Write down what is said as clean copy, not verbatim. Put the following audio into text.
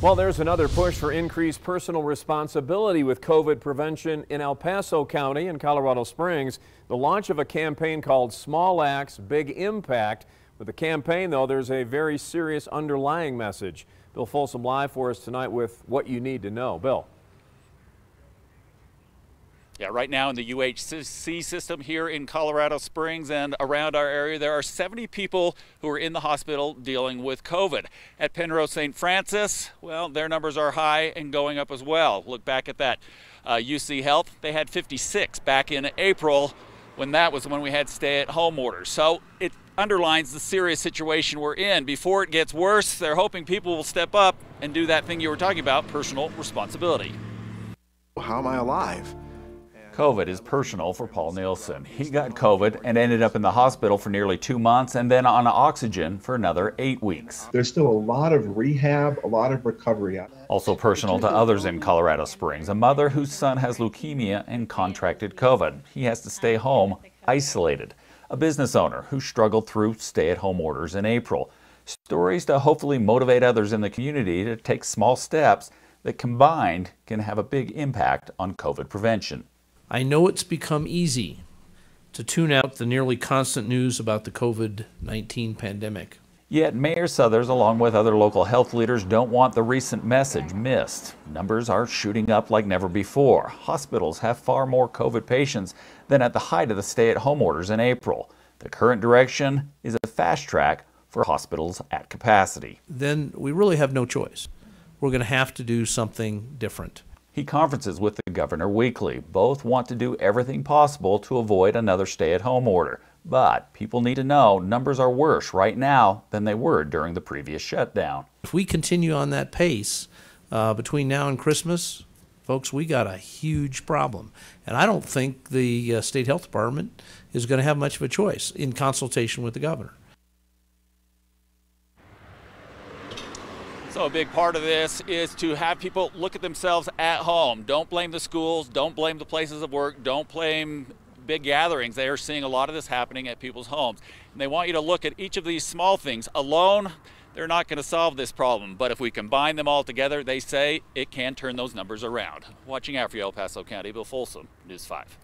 Well, there's another push for increased personal responsibility with COVID prevention in El Paso County and Colorado Springs. The launch of a campaign called Small Acts, Big Impact. With the campaign, though, there's a very serious underlying message. Bill Folsom live for us tonight with what you need to know. Bill. Yeah, right now in the UHC system here in Colorado Springs and around our area, there are 70 people who are in the hospital dealing with COVID. At Penrose St. Francis, well, their numbers are high and going up as well. Look back at that. UC Health, they had 56 back in April when we had stay-at-home orders. So it underlines the serious situation we're in. Before it gets worse, they're hoping people will step up and do that thing you were talking about, personal responsibility. How am I alive? COVID is personal for Paul Nielsen. He got COVID and ended up in the hospital for nearly 2 months and then on oxygen for another 8 weeks. There's still a lot of rehab, a lot of recovery. Also personal to others in Colorado Springs, a mother whose son has leukemia and contracted COVID. He has to stay home, isolated. A business owner who struggled through stay-at-home orders in April. Stories to hopefully motivate others in the community to take small steps that combined can have a big impact on COVID prevention. I know it's become easy to tune out the nearly constant news about the COVID-19 pandemic. Yet Mayor Suthers, along with other local health leaders, don't want the recent message missed. Numbers are shooting up like never before. Hospitals have far more COVID patients than at the height of the stay-at-home orders in April. The current direction is a fast track for hospitals at capacity. Then we really have no choice. We're going to have to do something different. He conferences with the governor weekly. Both want to do everything possible to avoid another stay-at-home order. But people need to know numbers are worse right now than they were during the previous shutdown. If we continue on that pace between now and Christmas, folks, we got a huge problem. And I don't think the state health department is going to have much of a choice in consultation with the governor. So a big part of this is to have people look at themselves at home. Don't blame the schools, don't blame the places of work, don't blame big gatherings. They are seeing a lot of this happening at people's homes. And they want you to look at each of these small things. Alone, they're not going to solve this problem. But if we combine them all together, they say it can turn those numbers around. Watching out for you, El Paso County, Bill Folsom, News 5.